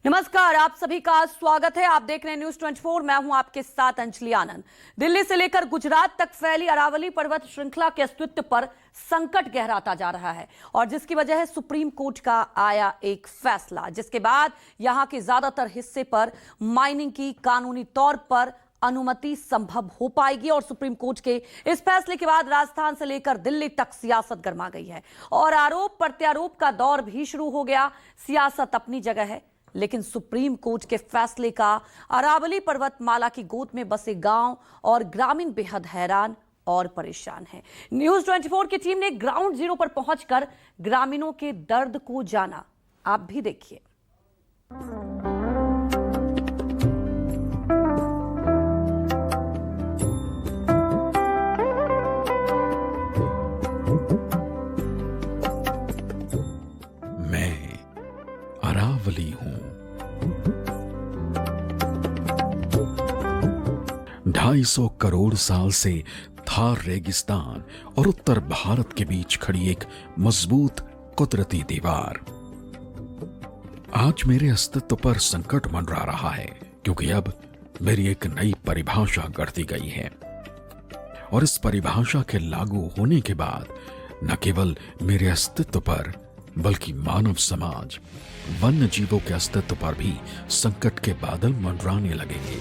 नमस्कार, आप सभी का स्वागत है। आप देख रहे हैं न्यूज 24। मैं हूं आपके साथ अंजलि आनंद। दिल्ली से लेकर गुजरात तक फैली अरावली पर्वत श्रृंखला के अस्तित्व पर संकट गहराता जा रहा है और जिसकी वजह है सुप्रीम कोर्ट का आया एक फैसला, जिसके बाद यहां के ज्यादातर हिस्से पर माइनिंग की कानूनी तौर पर अनुमति संभव हो पाएगी। और सुप्रीम कोर्ट के इस फैसले के बाद राजस्थान से लेकर दिल्ली तक सियासत गर्मा गई है और आरोप प्रत्यारोप का दौर भी शुरू हो गया। सियासत अपनी जगह है, लेकिन सुप्रीम कोर्ट के फैसले का अरावली पर्वतमाला की गोद में बसे गांव और ग्रामीण बेहद हैरान और परेशान हैं। न्यूज 24 की टीम ने ग्राउंड जीरो पर पहुंचकर ग्रामीणों के दर्द को जाना। आप भी देखिए। मैं अरावली हूं। 250 करोड़ साल से थार रेगिस्तान और उत्तर भारत के बीच खड़ी एक मजबूत कुदरती दीवार आज मेरे अस्तित्व पर संकट मंडरा रहा है, क्योंकि अब मेरी एक नई परिभाषा गढ़ती गई है और इस परिभाषा के लागू होने के बाद न केवल मेरे अस्तित्व पर बल्कि मानव समाज, वन्य जीवों के अस्तित्व पर भी संकट के बादल मंडराने लगेंगे।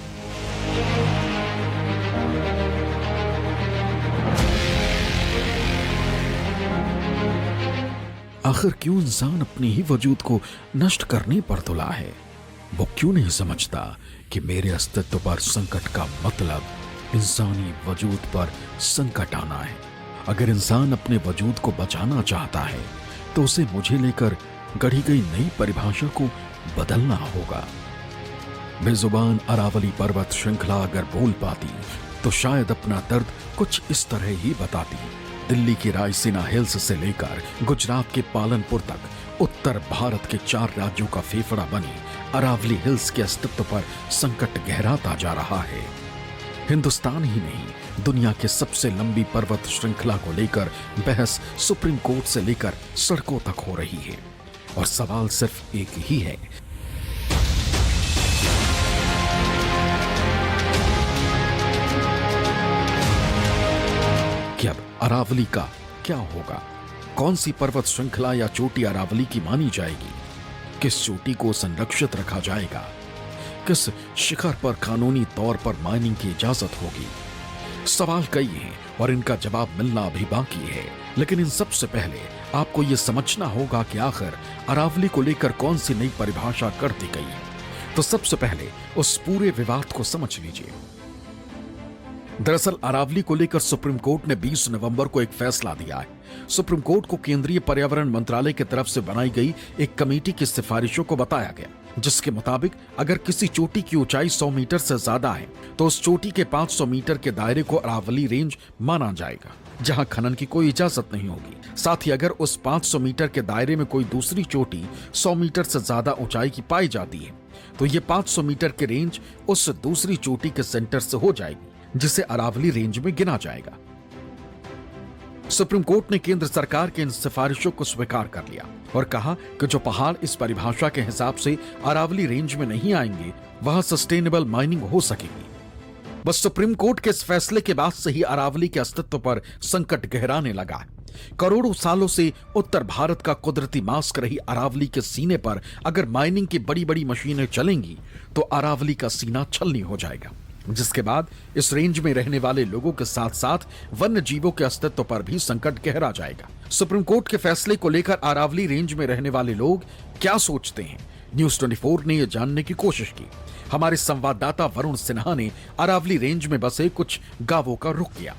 आखिर क्यों इंसान अपने ही वजूद को नष्ट करने पर तुला है? वो क्यों नहीं समझता कि मेरे अस्तित्व पर संकट का मतलब इंसानी वजूद पर संकट आना है? अगर इंसान अपने वजूद को बचाना चाहता है तो उसे मुझे लेकर गढ़ी गई नई परिभाषा को बदलना होगा। बेजुबान अरावली पर्वत श्रृंखला अगर बोल पाती तो शायद अपना दर्द कुछ इस तरह ही बताती। दिल्ली की रायसीना हिल्स से लेकर गुजरात के पालनपुर तक उत्तर भारत के 4 राज्यों का फेफड़ा बनी अरावली हिल्स के अस्तित्व पर संकट गहराता जा रहा है। हिंदुस्तान ही नहीं, दुनिया के सबसे लंबी पर्वत श्रृंखला को लेकर बहस सुप्रीम कोर्ट से लेकर सड़कों तक हो रही है और सवाल सिर्फ एक ही है, कि अब अरावली का क्या होगा? कौन सी पर्वत श्रृंखला या चोटी अरावली की मानी जाएगी? किस चोटी को संरक्षित रखा जाएगा? किस शिखर पर कानूनी तौर पर माइनिंग की इजाजत होगी? सवाल कई हैं और इनका जवाब मिलना अभी बाकी है। लेकिन इन सब से पहले आपको यह समझना होगा कि आखिर अरावली को लेकर कौन सी नई परिभाषा कर दी गई है। तो सबसे पहले उस पूरे विवाद को समझ लीजिए। दरअसल अरावली को लेकर सुप्रीम कोर्ट ने 20 नवंबर को एक फैसला दिया है। सुप्रीम कोर्ट को केंद्रीय पर्यावरण मंत्रालय की तरफ से बनाई गई एक कमेटी की सिफारिशों को बताया गया, जिसके मुताबिक अगर किसी चोटी की ऊंचाई 100 मीटर से ज्यादा है तो उस चोटी के 500 मीटर के दायरे को अरावली रेंज माना जाएगा, जहां खनन की कोई इजाजत नहीं होगी। साथ ही अगर उस 500 मीटर के दायरे में कोई दूसरी चोटी 100 मीटर से ज्यादा ऊंचाई की पाई जाती है तो ये 500 मीटर की रेंज उस दूसरी चोटी के सेंटर से हो जाएगी, जिसे अरावली रेंज में गिना जाएगा। सुप्रीम कोर्ट ने केंद्र सरकार के इन सिफारिशों को स्वीकार कर लिया और कहा कि जो पहाड़ इस परिभाषा के हिसाब से अरावली रेंज में नहीं आएंगे वहां सस्टेनेबल माइनिंग हो सकेगी। बस सुप्रीम कोर्ट के इस फैसले के बाद से ही अरावली के अस्तित्व पर संकट गहराने लगा है। करोड़ों सालों से उत्तर भारत का कुदरती मास्क रही अरावली के सीने पर अगर माइनिंग की बड़ी बड़ी मशीनें चलेंगी तो अरावली का सीना छलनी हो जाएगा, जिसके बाद इस रेंज में रहने वाले लोगों के साथ साथ वन्य जीवों के अस्तित्व पर भी संकट गहरा जाएगा। सुप्रीम कोर्ट के फैसले को लेकर अरावली रेंज में रहने वाले लोग क्या सोचते हैं? न्यूज 24 ने यह जानने की कोशिश की। हमारे संवाददाता वरुण सिन्हा ने अरावली रेंज में बसे कुछ गांवों का रुख किया।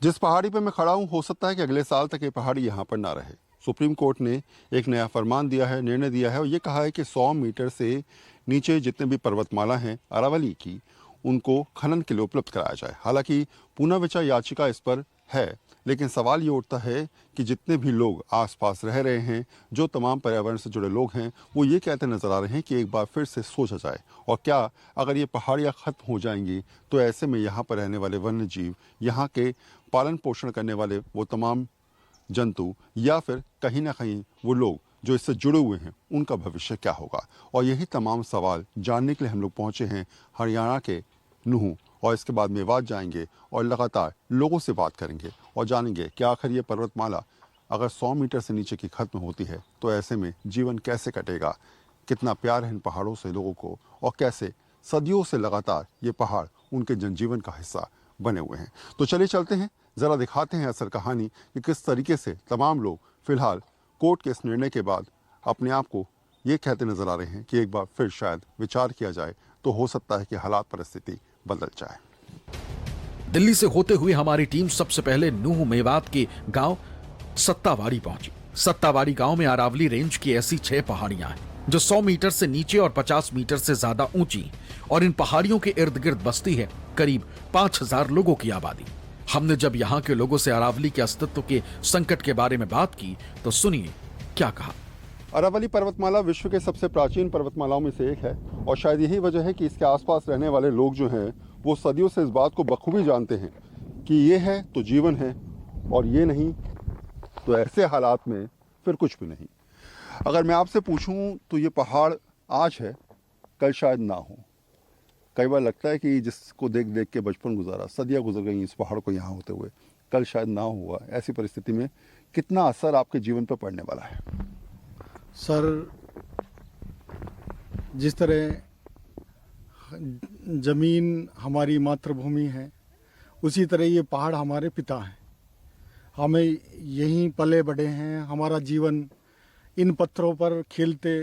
जिस पहाड़ी पर मैं खड़ा हूं, हो सकता है कि अगले साल तक ये पहाड़ी यहाँ पर ना रहे। सुप्रीम कोर्ट ने एक नया फरमान दिया है, निर्णय दिया है और ये कहा है कि 100 मीटर से नीचे जितने भी पर्वतमाला हैं अरावली की, उनको खनन के लिए उपलब्ध कराया जाए। हालांकि पुनर्विचार याचिका इस पर है, लेकिन सवाल ये उठता है कि जितने भी लोग आसपास रह रहे हैं, जो तमाम पर्यावरण से जुड़े लोग हैं, वो ये कहते नजर आ रहे हैं कि एक बार फिर से सोचा जाए। और क्या अगर ये पहाड़ियाँ खत्म हो जाएंगी तो ऐसे में यहाँ पर रहने वाले वन्य जीव, यहाँ के पालन पोषण करने वाले वो तमाम जंतु या फिर कहीं ना कहीं वो लोग जो इससे जुड़े हुए हैं उनका भविष्य क्या होगा। और यही तमाम सवाल जानने के लिए हम लोग पहुंचे हैं हरियाणा के नूह, और इसके बाद मेवात जाएंगे और लगातार लोगों से बात करेंगे और जानेंगे कि आखिर ये पर्वतमाला अगर 100 मीटर से नीचे की खत्म होती है तो ऐसे में जीवन कैसे कटेगा, कितना प्यार है इन पहाड़ों से लोगों को, और कैसे सदियों से लगातार ये पहाड़ उनके जनजीवन का हिस्सा बने हुए हैं। तो चलिए चलते हैं, ज़रा दिखाते हैं असल कहानी कि किस तरीके से तमाम लोग फिलहाल कोर्ट के इस निर्णय के बाद अपने आप को ये कहते नजर आ रहे हैं कि एक बार फिर शायद विचार किया जाए तो हो सकता है कि हालात परिस्थिति बदल जाए। दिल्ली से होते हुए हमारी टीम सबसे पहले नूह मेवात के गांव सत्तावाड़ी पहुंची। सत्तावाड़ी गांव में अरावली रेंज की ऐसी 6 पहाड़ियां हैं जो 100 मीटर से नीचे और 50 मीटर से ज्यादा ऊंची, और इन पहाड़ियों के इर्द गिर्द बसती है करीब 5000 लोगों की आबादी। हमने जब यहाँ के लोगों से अरावली के अस्तित्व के संकट के बारे में बात की तो सुनिए क्या कहा। अरावली पर्वतमाला विश्व के सबसे प्राचीन पर्वतमालाओं में से एक है, और शायद यही वजह है कि इसके आसपास रहने वाले लोग जो हैं वो सदियों से इस बात को बखूबी जानते हैं कि ये है तो जीवन है, और ये नहीं तो ऐसे हालात में फिर कुछ भी नहीं। अगर मैं आपसे पूछूं तो ये पहाड़ आज है, कल शायद ना हो। कई बार लगता है कि जिसको देख देख के बचपन गुजारा, सदियां गुजर गई इस पहाड़ को यहाँ होते हुए, कल शायद ना हुआ। ऐसी परिस्थिति में कितना असर आपके जीवन पर पड़ने वाला है? सर, जिस तरह जमीन हमारी मातृभूमि है, उसी तरह ये पहाड़ हमारे पिता हैं। हमें यहीं पले बढ़े हैं, हमारा जीवन इन पत्थरों पर खेलते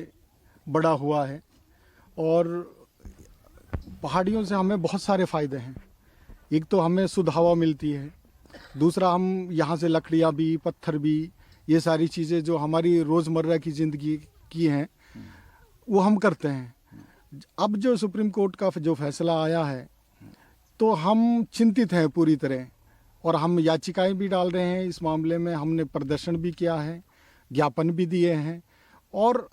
बड़ा हुआ है, और पहाड़ियों से हमें बहुत सारे फ़ायदे हैं। एक तो हमें शुद्ध हवा मिलती है, दूसरा हम यहाँ से लकड़ियाँ भी, पत्थर भी, ये सारी चीज़ें जो हमारी रोज़मर्रा की ज़िंदगी की हैं वो हम करते हैं। अब जो सुप्रीम कोर्ट का जो फैसला आया है तो हम चिंतित हैं पूरी तरह, और हम याचिकाएं भी डाल रहे हैं इस मामले में। हमने प्रदर्शन भी किया है, ज्ञापन भी दिए हैं, और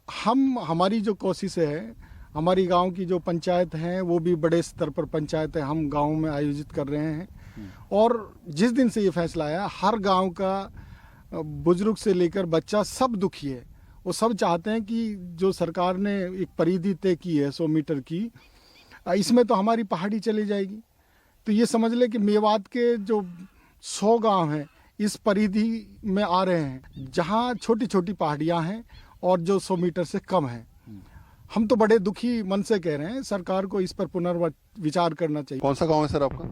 हमारी जो कोशिश है, हमारी गांव की जो पंचायत हैं वो भी बड़े स्तर पर पंचायत है, हम गांव में आयोजित कर रहे हैं। और जिस दिन से ये फैसला आया, हर गांव का बुजुर्ग से लेकर बच्चा सब दुखी है। वो सब चाहते हैं कि जो सरकार ने एक परिधि तय की है 100 मीटर की, इसमें तो हमारी पहाड़ी चली जाएगी। तो ये समझ ले कि मेवात के जो 100 गांव हैं इस परिधि में आ रहे हैं, जहाँ छोटी छोटी पहाड़ियाँ हैं और जो 100 मीटर से कम है। हम तो बड़े दुखी मन से कह रहे हैं, सरकार को इस पर पुनर्विचार करना चाहिए। कौन सा गांव है सर आपका?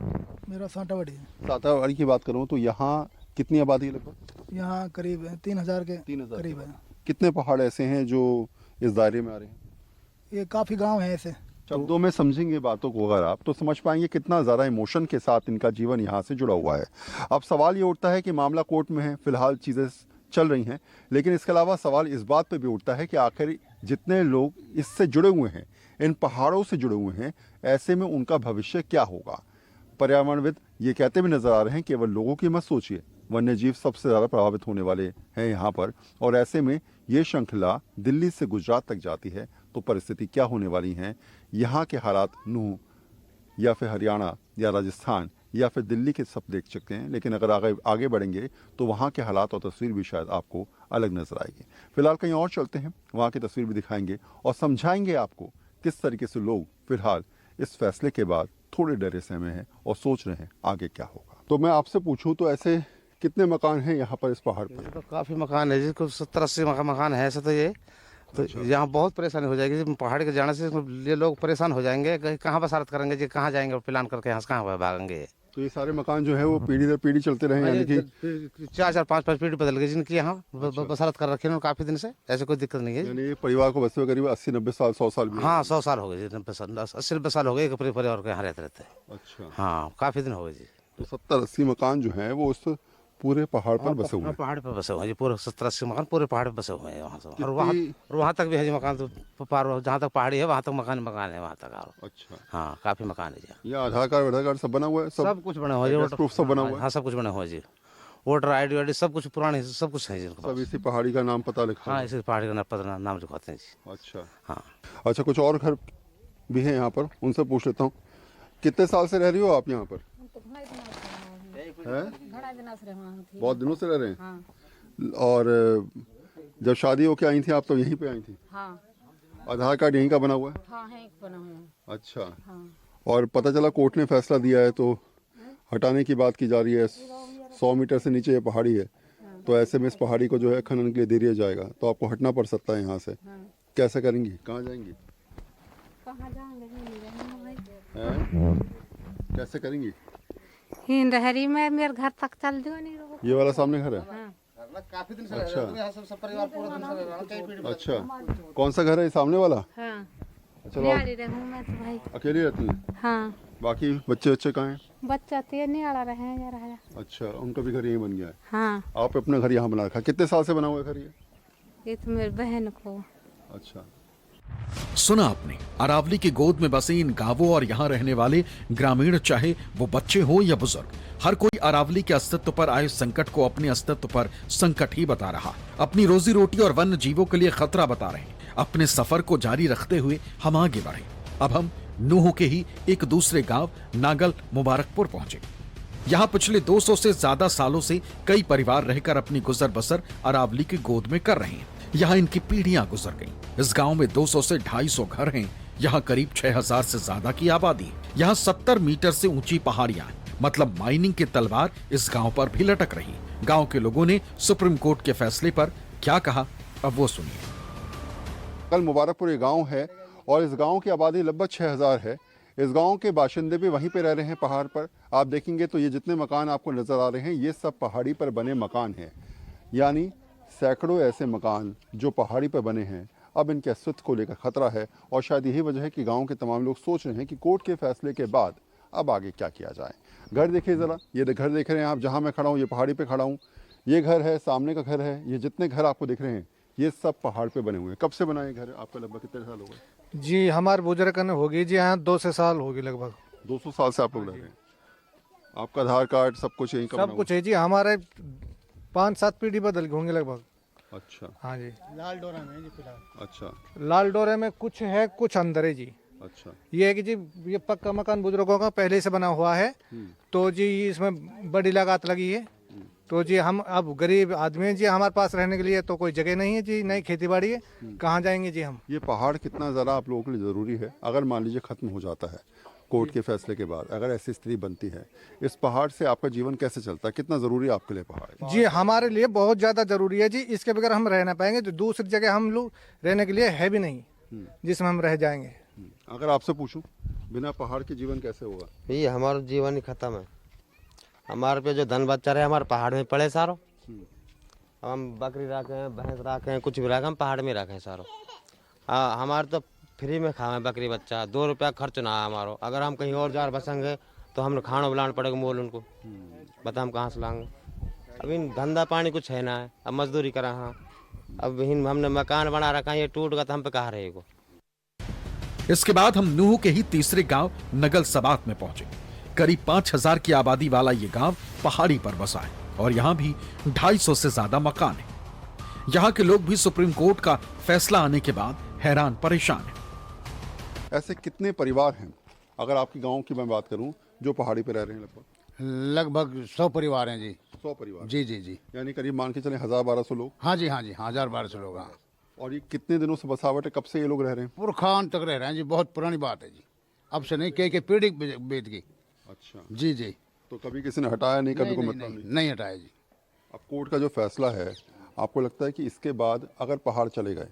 मेरा सांटावाड़ी है। सातावाड़ी की बात करूं तो यहाँ कितनी आबादी है लगभग? यहाँ करीब 3000 के 3000 करीब है। कितने पहाड़ ऐसे हैं जो इस दायरे में आ रहे हैं? ये काफ़ी गांव हैं ऐसे। शब्दों में समझेंगे बातों को अगर आप, तो समझ पाएंगे कितना ज़्यादा इमोशन के साथ इनका जीवन यहाँ से जुड़ा हुआ है। अब सवाल ये उठता है कि मामला कोर्ट में है, फिलहाल चीज़ें चल रही हैं, लेकिन इसके अलावा सवाल इस बात पे भी उठता है कि आखिर जितने लोग इससे जुड़े हुए हैं, इन पहाड़ों से जुड़े हुए हैं, ऐसे में उनका भविष्य क्या होगा। पर्यावरणविद ये कहते भी नजर आ रहे हैं, केवल लोगों की मत सोचिए, वन्य जीव सबसे ज़्यादा प्रभावित होने वाले हैं यहाँ पर। और ऐसे में ये श्रृंखला दिल्ली से गुजरात तक जाती है तो परिस्थिति क्या होने वाली है। यहाँ के हालात नूह या फिर हरियाणा या राजस्थान या फिर दिल्ली के सब देख सकते हैं, लेकिन अगर आगे बढ़ेंगे तो वहाँ के हालात और तस्वीर भी शायद आपको अलग नजर आएगी। फिलहाल कहीं और चलते हैं, वहाँ की तस्वीर भी दिखाएंगे और समझाएंगे आपको किस तरीके से लोग फिलहाल इस फैसले के बाद थोड़े डरे सहमे हैं और सोच रहे हैं आगे क्या होगा। तो मैं आपसे पूछूं तो ऐसे कितने मकान हैं यहाँ पर इस पहाड़ पर? तो काफ़ी मकान है, जिसको 70-80 मकान है ऐसे। तो ये तो यहाँ बहुत परेशानी हो जाएगी पहाड़ के जाने से। ये लोग परेशान हो जाएंगे, कहाँ बसारत करेंगे जी, कहाँ जाएंगे, प्लान करके यहाँ से कहाँ भागेंगे। तो ये सारे मकान जो है वो पीढ़ी दर पीढ़ी चलते रहे, यानी कि 4-4, 5-5 पीढ़ी बदल गई जिनकी यहाँ बसारत कर रखी है काफ़ी दिन से। ऐसे कोई दिक्कत नहीं है। यानी ये परिवार को बसे हुए करीब 80-90 साल 100 साल भी? हाँ, 100 साल हो गए जी, 80-90 साल हो गए एक परिवार के यहाँ रहते। अच्छा, हाँ, काफ़ी दिन हो गए जी। तो 70-80 मकान जो है वो उस पूरे पहाड़ पर बसे हुए हैं? पहाड़ पे बसे हुए हैं जी, पूरे 70-80 मकान पूरे पहाड़ पे बसे हुए हैं वहाँ से। और वहाँ तक भी है जी मकान, तो पार जहाँ तक पहाड़ी है वहाँ तक मकान है वहाँ तक। अच्छा, हाँ, काफ़ी मकान है जी। ये आधार कार्ड सब बना हुआ है? सब कुछ बना हुआ है, प्रूफ सब बना हुआ है? हाँ, सब कुछ बना हुआ है जी। वोटर ID सब कुछ पुराने, सब कुछ है जी। सब इसी पहाड़ी का नाम पता लिखा? हाँ, इसी पहाड़ी का नाम लिखवाते हैं जी। अच्छा, हाँ। अच्छा, कुछ और घर भी हैं यहाँ पर, उनसे पूछ लेता हूँ। कितने साल से रह रही हो आप यहाँ पर? बहुत दिनों से रह रहे हैं। और जब शादी होके आई थी आप तो यहीं पे आई थी? हाँ आधार कार्ड यहीं का बना हुआ है? हाँ है, एक बना हुआ है। अच्छा। हाँ और पता चला कोर्ट ने फैसला दिया है तो हटाने की बात की जा रही है। 100 मीटर से नीचे ये पहाड़ी है, तो ऐसे में इस पहाड़ी को जो है खनन के लिए दे दिया जाएगा, तो आपको हटना पड़ सकता है यहाँ से। कैसे करेंगी? कहाँ जाएंगी? कहाँ जाएंगे, नहीं रहेंगे भाई। हैं? कैसे करेंगी? हिन रहरी में मेरे घर तक चल दो, नहीं रहो। ये वाला सामने घर है? हाँ। काफी दिन से अच्छा। यहाँ सब परिवार पूरा दिन से रह रहा है, कई पीढ़ी अच्छा, कौन सा घर है ये सामने वाला? हाँ अच्छा, नियाली रहूँ मैं तो भाई। अकेली रहती हैं? हाँ बाकी बच्चे कहाँ हैं? बच्चा तो नियाला रहे जा रहा है। अच्छा, उनका भी घर यहीं बन गया है। हाँ आप अपना घर यहाँ बना रखा, कितने साल से बना हुआ है घर ये? ये तो मेरी बहन को। अच्छा। सुना आपने, अरावली की गोद में बसे इन गांवों और यहाँ रहने वाले ग्रामीण, चाहे वो बच्चे हो या बुजुर्ग, हर कोई अरावली के अस्तित्व पर आए संकट को अपने अस्तित्व पर संकट ही बता रहा, अपनी रोजी रोटी और वन्य जीवों के लिए खतरा बता रहे। अपने सफर को जारी रखते हुए हम आगे बढ़े। अब हम नूह के ही एक दूसरे गांव नागल मुबारकपुर पहुंचे। यहाँ पिछले 200 से ज्यादा सालों से कई परिवार रहकर अपनी गुजर बसर अरावली की गोद में कर रहे हैं। यहाँ इनकी पीढ़ियां गुजर गईं। इस गांव में 200 से 250 घर हैं। यहाँ करीब 6000 से ज्यादा की आबादी है। यहाँ 70 मीटर से ऊंची पहाड़ियां हैं, मतलब माइनिंग की तलवार इस गांव पर भी लटक रही। गांव के लोगों ने सुप्रीम कोर्ट के फैसले पर क्या कहा, अब वो सुनिए। कल मुबारकपुर ये गांव है और इस गांव की आबादी लगभग 6000 है। इस गांव के बाशिंदे भी वहीं पे रह रहे हैं पहाड़ पर। आप देखेंगे तो ये जितने मकान आपको नजर आ रहे हैं ये सब पहाड़ी पर बने मकान हैं, यानी सैकड़ों ऐसे मकान जो पहाड़ी पर बने हैं। अब इनके अस्तित्व को लेकर खतरा है और शायद यही वजह है कि गांव के तमाम लोग सोच रहे हैं कि कोर्ट के फैसले के बाद अब आगे क्या किया जाए। घर देखिए ज़रा, ये घर देख रहे हैं आप, जहाँ मैं खड़ा हूँ ये पहाड़ी पे खड़ा हूँ। ये घर है, सामने का घर है, ये जितने घर आपको दिख रहे हैं ये सब पहाड़ पे बने हुए हैं। कब से बना ये घर आपका? लगभग कितने साल हो गए? जी हमारे बुजुर्ग ने होगी जी यहाँ 200 साल होगी लगभग। 200 साल से आप लोग रह रहे हैं। आपका आधार कार्ड सब कुछ यहीं का सब बना कुछ है जी, हमारे 5-7 पीढ़ी बदल गए होंगे लगभग। हुआ? अच्छा हाँ जी, लाल डोरा में जी फिलहाल। अच्छा लाल डोरे में कुछ है, कुछ अंदर है जी। अच्छा। ये है कि जी ये पक्का मकान बुजुर्गों का पहले से बना हुआ है, तो जी इसमें बड़ी लागत लगी है। तो जी हम अब गरीब आदमी हैं जी, हमारे पास रहने के लिए तो कोई जगह नहीं है जी, नई खेती बाड़ी है, कहाँ जाएंगे जी हम। ये पहाड़ कितना ज़रा आप लोगों के लिए ज़रूरी है? अगर मान लीजिए ख़त्म हो जाता है कोर्ट के फैसले के बाद, अगर ऐसी स्थिति बनती है, इस पहाड़ से आपका जीवन कैसे चलता है? कितना ज़रूरी है आपके लिए पहाड़? जी हमारे लिए बहुत ज़्यादा ज़रूरी है जी, इसके बगैर हम रह ना पाएंगे। तो दूसरी जगह हम लोग रहने के लिए है भी नहीं जिसमें हम रह जाएंगे। अगर आपसे पूछूं बिना पहाड़ के जीवन कैसे होगा? ये हमारा जीवन ही खत्म है। हमारे पे जो धन बच्चा रहे हमारे पहाड़ में पड़े सारो। हम बकरी रखे, भैंस रखे, कुछ भी रखे, हम पहाड़ में रखे सारो। हमारे तो फ्री में खावे बकरी बच्चा, 2 रुपया खर्च ना है हमारो। अगर हम कहीं और जा बसेंगे तो हम खाना बुलाना पड़ेगा मोल उनको, बता हम कहाँ से लाएंगे। अभी धंधा पानी कुछ है ना है, अब मजदूरी करा। हाँ अब हमने मकान बना रखा, ये टूट गया तो हम पे कहाँ रहेगा। इसके बाद हम नूह के ही तीसरे गांव नगल सबात में पहुंचे। करीब 5000 की आबादी वाला ये गांव पहाड़ी पर बसा है और यहाँ भी 250 से ज्यादा मकान है। यहाँ के लोग भी सुप्रीम कोर्ट का फैसला आने के बाद हैरान परेशान हैं। ऐसे कितने परिवार हैं, अगर आपके गांव की मैं बात करूं, जो पहाड़ी पे रह रहे हैं? लगभग 100 परिवार हैं जी। 100 परिवार? जी जी जी। यानी करीब मान के चले 1000-1200 लोग। हाँ जी 1000-1200 लोग। हाँ। और ये कितने दिनों से बसावट है, कब से ये लोग रह रहे हैं? पुरखान तक रह रहे हैं जी, बहुत पुरानी बात है जी, अब से नहीं, कई पीढ़ी बीत गई। अच्छा जी जी। तो कभी किसी ने हटाया नहीं? कभी को नहीं, मतलब नहीं, नहीं हटाया जी। अब कोर्ट का जो फैसला है, आपको लगता है कि इसके बाद अगर पहाड़ चले गए,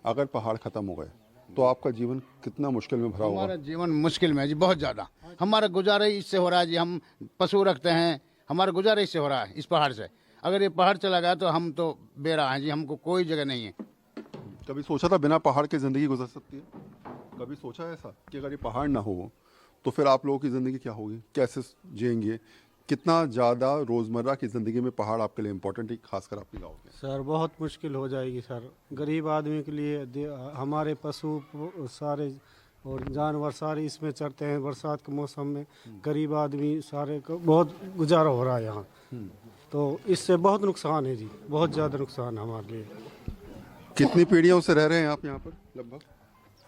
अगर पहाड़ खत्म हो गए, तो आपका जीवन कितना मुश्किल में भरा होगा? हमारा जीवन मुश्किल में है जी, बहुत ज़्यादा। हमारा गुजारा इससे हो रहा है जी, हम पशु रखते हैं, हमारा गुजारा इससे हो रहा है, इस पहाड़ से। अगर ये पहाड़ चला गया तो हम तो बेरा हैं जी, हमको कोई जगह नहीं है। कभी सोचा था बिना पहाड़ के ज़िंदगी गुजर सकती है? कभी सोचा है ऐसा कि अगर ये पहाड़ ना हो तो फिर आप लोगों की ज़िंदगी क्या होगी, कैसे जिएंगे? कितना ज़्यादा रोज़मर्रा की ज़िंदगी में पहाड़ आपके लिए इम्पोर्टेंट है, खासकर आपके गाँव में? सर बहुत मुश्किल हो जाएगी सर, गरीब आदमी के लिए। हमारे पशु सारे और जानवर सारे इसमें चरते हैं बरसात के मौसम में। गरीब आदमी सारे को बहुत गुजारा हो रहा है यहाँ, तो इससे बहुत नुकसान है जी, बहुत ज़्यादा नुकसान है हमारे लिए। कितनी पीढ़ियों से रह रहे हैं आप यहाँ पर? लगभग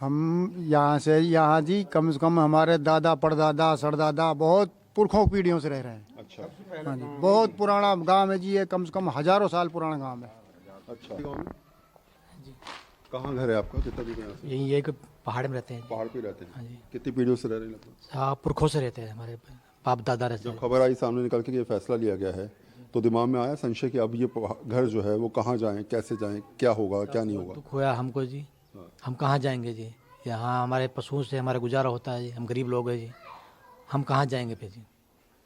हम यहाँ से यहाँ जी कम से कम हमारे दादा परदादा सरदादा बहुत पुरखों पीढ़ियों से रह रहे हैं। अच्छा हाँ जी, बहुत पुराना गांव है जी ये, कम से कम हजारों साल पुराना गांव है। अच्छा, गाँव में कहाँ घर है आपका? कितना दूर है यहाँ से? यही एक पहाड़ में रहते हैं। पहाड़ पे रहते हैं? हाँ जी। कितनी पीढ़ियों से रह रहे हैं लगभग? हाँ, पुरखों से रहते हैं, हमारे बाप दादा रहते जब हैं। खबर आई सामने निकल के ये फैसला लिया गया है तो दिमाग में आया संशय कि अब ये घर जो है वो कहाँ जाएं, कैसे जाएं, क्या होगा क्या नहीं होगा? दुख हुआ हमको जी, हम कहाँ जाएंगे जी? यहाँ हमारे पशुओं से हमारा गुजारा होता है जी, हम गरीब लोग हैं जी, हम कहाँ जाएंगे फिर जी?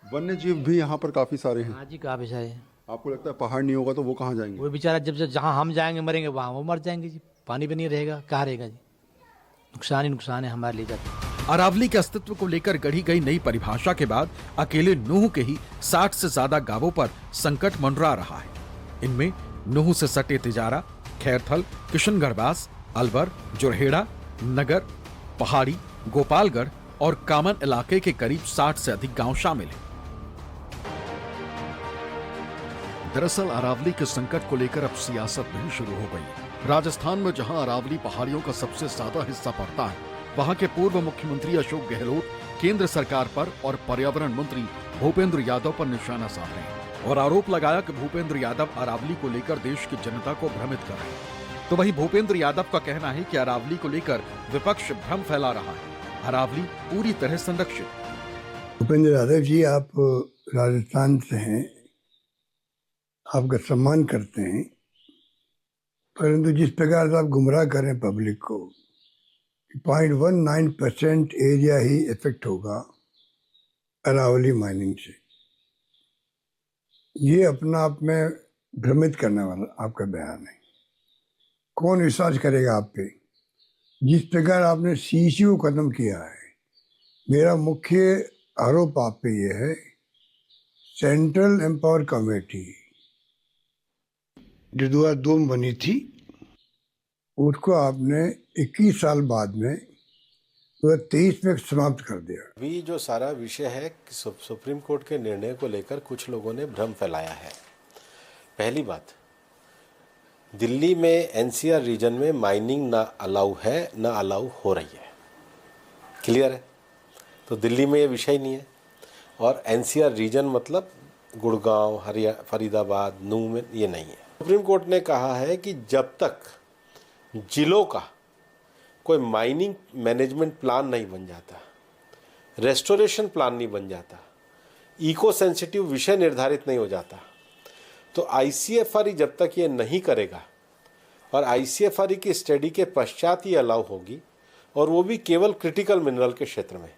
वन्य जीव भी यहाँ पर काफी सारे हैं। हाँ जी, काफ़ी सारे। आपको लगता है पहाड़ नहीं होगा तो वो कहाँ जाएंगे? वो बेचारा जब जहाँ हम जाएंगे मरेंगे वहाँ वो मर जाएंगे जी, पानी भी नहीं रहेगा, कहाँ रहेगा जी? नुकसान ही नुकसान है हमारे लिए जाते। अरावली के अस्तित्व को लेकर गढ़ी गई नई परिभाषा के बाद अकेले नूह के ही 60 से ज्यादा गांवों पर संकट मंडरा रहा है। इनमें नूह से सटे तिजारा, खैरथल, किशनगढ़बास, अलवर, जोरहेड़ा, नगर, पहाड़ी, गोपालगढ़ और कामन इलाके के करीब 60 से अधिक गांव शामिल हैं। दरअसल अरावली के संकट को लेकर अब सियासत भी शुरू हो गई है। राजस्थान में जहां अरावली पहाड़ियों का सबसे ज्यादा हिस्सा पड़ता है, वहां के पूर्व मुख्यमंत्री अशोक गहलोत केंद्र सरकार पर और पर्यावरण मंत्री भूपेंद्र यादव पर निशाना साध रहे हैं और आरोप लगाया कि भूपेंद्र यादव अरावली को लेकर देश की जनता को भ्रमित कर रहे हैं। तो वहीं भूपेंद्र यादव का कहना है कि अरावली को लेकर विपक्ष भ्रम फैला रहा है। अरावली पूरी तरह संरक्षित। भूपेंद्र यादव जी, आप राजस्थान से हैं, आपका सम्मान करते हैं, परंतु जिस प्रकार से आप गुमराह कर रहे हैं पब्लिक को, 0.19% एरिया ही इफेक्ट होगा अरावली माइनिंग से, ये अपना आप में भ्रमित करने वाला आपका बयान है। कौन विश्वास करेगा आप पे? जिस प्रकार आपने सीसी को खत्म किया है, मेरा मुख्य आरोप आप पे ये है, सेंट्रल एम्पावर कमेटी जो 2002 में बनी थी, उसको आपने 21 साल बाद में 2023 में समाप्त कर दिया। अभी जो सारा विषय है, सुप्रीम कोर्ट के निर्णय को लेकर कुछ लोगों ने भ्रम फैलाया है। पहली बात, दिल्ली में एनसीआर रीजन में माइनिंग ना अलाउ है, ना अलाउ हो रही है, क्लियर है। तो दिल्ली में ये विषय नहीं है, और एनसीआर रीजन मतलब गुड़गांव, फरीदाबाद, नूह में ये नहीं है। सुप्रीम कोर्ट ने कहा है कि जब तक जिलों का कोई माइनिंग मैनेजमेंट प्लान नहीं बन जाता, रेस्टोरेशन प्लान नहीं बन जाता, इको सेंसिटिव विषय निर्धारित नहीं हो जाता, तो आईसीएफआरई जब तक ये नहीं करेगा, और आईसीएफआरई की स्टडी के पश्चात ही अलाउ होगी, और वो भी केवल क्रिटिकल मिनरल के क्षेत्र में।